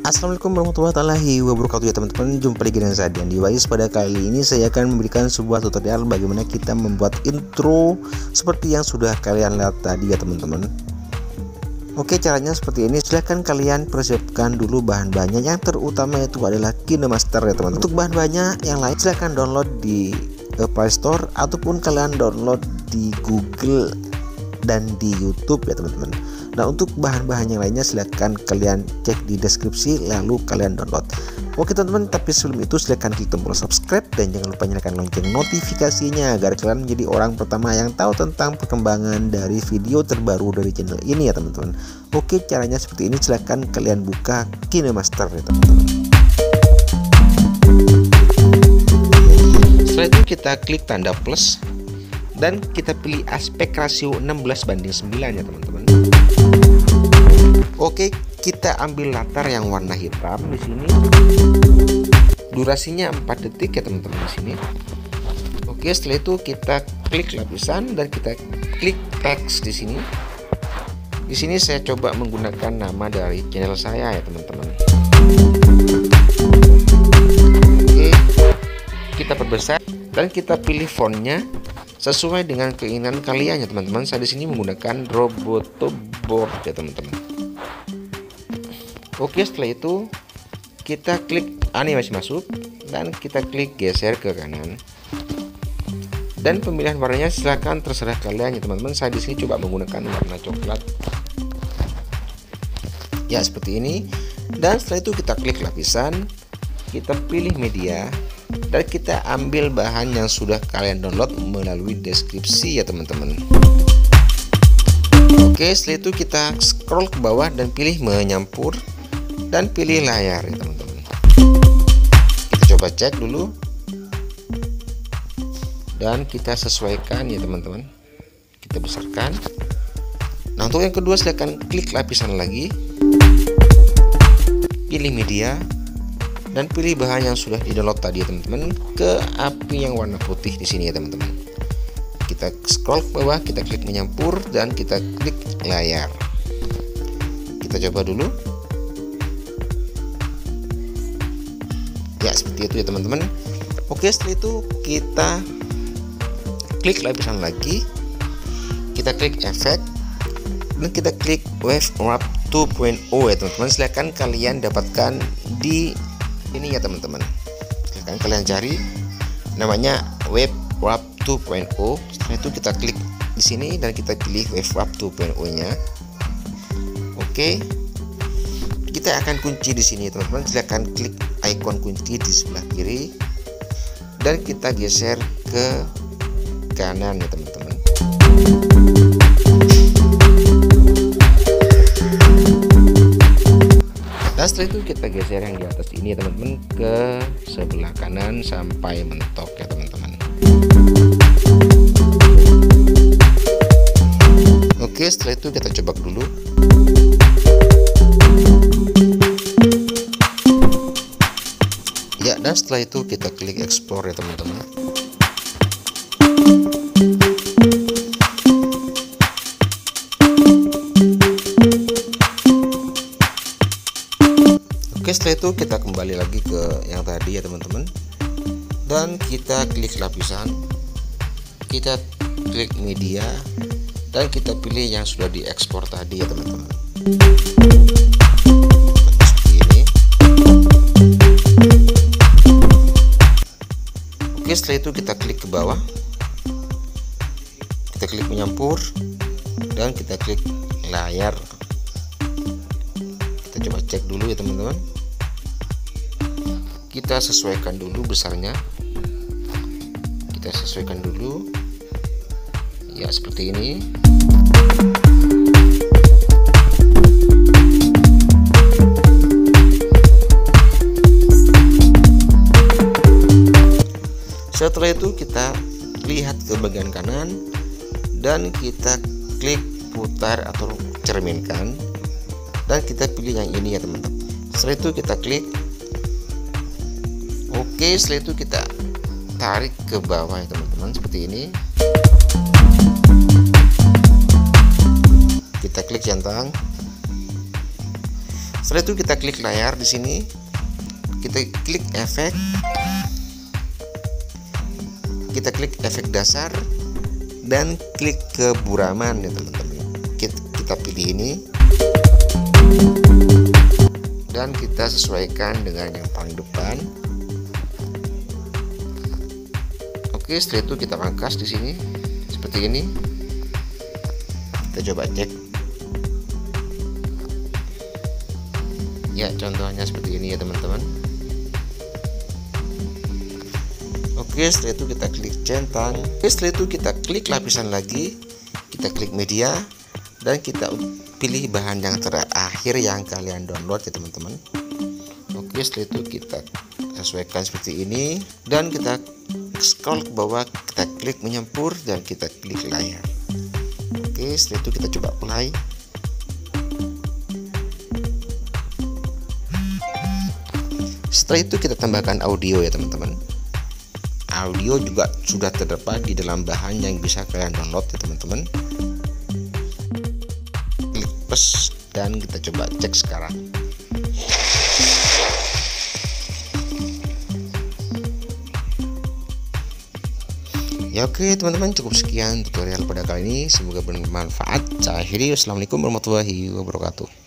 Assalamualaikum warahmatullahi wabarakatuh ya teman-teman. Jumpa lagi dengan saya Dian Device. Pada kali ini saya akan memberikan sebuah tutorial bagaimana kita membuat intro seperti yang sudah kalian lihat tadi ya teman-teman. Oke, caranya seperti ini. Silahkan kalian persiapkan dulu bahan-bahannya. Yang terutama itu adalah KineMaster ya teman-teman. Untuk bahan-bahannya yang lain silahkan download di Play Store ataupun kalian download di Google dan di YouTube ya teman-teman. Nah, untuk bahan-bahan yang lainnya silahkan kalian cek di deskripsi lalu kalian download. Oke teman-teman, tapi sebelum itu silahkan klik tombol subscribe dan jangan lupa nyalakan lonceng notifikasinya agar kalian menjadi orang pertama yang tahu tentang perkembangan dari video terbaru dari channel ini ya teman-teman. Oke, caranya seperti ini. Silahkan kalian buka KineMaster ya teman-teman. Setelah itu kita klik tanda plus dan kita pilih aspek rasio 16:9 ya teman-teman. Oke, kita ambil latar yang warna hitam di sini. Durasinya 4 detik ya teman-teman di sini. Oke, setelah itu kita klik lapisan dan kita klik teks di sini. Di sini saya coba menggunakan nama dari channel saya ya teman-teman. Oke, kita perbesar dan kita pilih fontnya sesuai dengan keinginan kalian ya teman-teman. Saya di sini menggunakan Roboto Board ya teman-teman. Oke, setelah itu kita klik animasi masuk dan kita klik geser ke kanan. Dan pemilihan warnanya silahkan terserah kalian ya teman-teman. Saya di sini coba menggunakan warna coklat. Ya, seperti ini. Dan setelah itu kita klik lapisan, kita pilih media dan kita ambil bahan yang sudah kalian download melalui deskripsi ya teman-teman. Oke, setelah itu kita scroll ke bawah dan pilih menyampur dan pilih layar ya teman-teman. Kita coba cek dulu dan kita sesuaikan ya teman-teman. Kita besarkan. Nah, untuk yang kedua silahkan klik lapisan lagi, pilih media dan pilih bahan yang sudah di-download tadi ya teman-teman ke api yang warna putih di sini ya teman-teman. Kita scroll ke bawah, kita klik menyampur dan kita klik layar. Kita coba dulu. Ya, seperti itu ya teman-teman. Oke, setelah itu kita klik lapisan lagi, kita klik efek dan kita klik Wave Wrap 2.0 ya teman-teman. Silahkan kalian dapatkan di ini ya teman-teman. Silahkan kalian cari namanya Wave Wrap 2.0. Setelah itu kita klik di sini dan kita pilih Wave Wrap 2.0 nya. Oke, kita akan kunci di sini teman-teman. Silahkan klik ikon kunci di sebelah kiri dan kita geser ke kanan ya teman-teman. Dan setelah itu kita geser yang di atas ini ya teman-teman ke sebelah kanan sampai mentok ya teman-teman. Oke, setelah itu kita coba dulu. Ya, dan setelah itu kita klik explore ya teman-teman. Oke, setelah itu kita kembali lagi ke yang tadi ya teman-teman. Dan kita klik lapisan, kita klik media dan kita pilih yang sudah diekspor tadi ya teman-teman. Oke, setelah itu kita klik ke bawah, kita klik menyampur dan kita klik layar. Kita coba cek dulu ya teman-teman. Kita sesuaikan dulu besarnya, kita sesuaikan dulu ya seperti ini. Setelah itu kita lihat ke bagian kanan dan kita klik putar atau cerminkan dan kita pilih yang ini ya teman-teman. Setelah itu kita klik. Oke, setelah itu kita tarik ke bawah ya teman-teman seperti ini. Kita klik centang. Setelah itu kita klik layar di sini, kita klik efek, kita klik efek dasar dan klik keburaman ya teman-teman. Kita pilih ini dan kita sesuaikan dengan yang paling depan. Oke, setelah itu kita pangkas di sini seperti ini. Kita coba cek. Ya, contohnya seperti ini ya teman-teman. Oke, setelah itu kita klik centang. Oke, setelah itu kita klik lapisan lagi, kita klik media dan kita pilih bahan yang terakhir yang kalian download ya teman-teman. Oke, setelah itu kita sesuaikan seperti ini dan kita scroll ke bawah, kita klik menyempur dan kita klik layar. Oke, setelah itu kita coba play. Setelah itu kita tambahkan audio ya teman-teman. Audio juga sudah terdapat di dalam bahan yang bisa kalian download ya teman-teman. Klik plus dan kita coba cek sekarang. Ya oke teman-teman, cukup sekian tutorial pada kali ini, semoga bermanfaat. Saya akhiri, wassalamualaikum warahmatullahi wabarakatuh.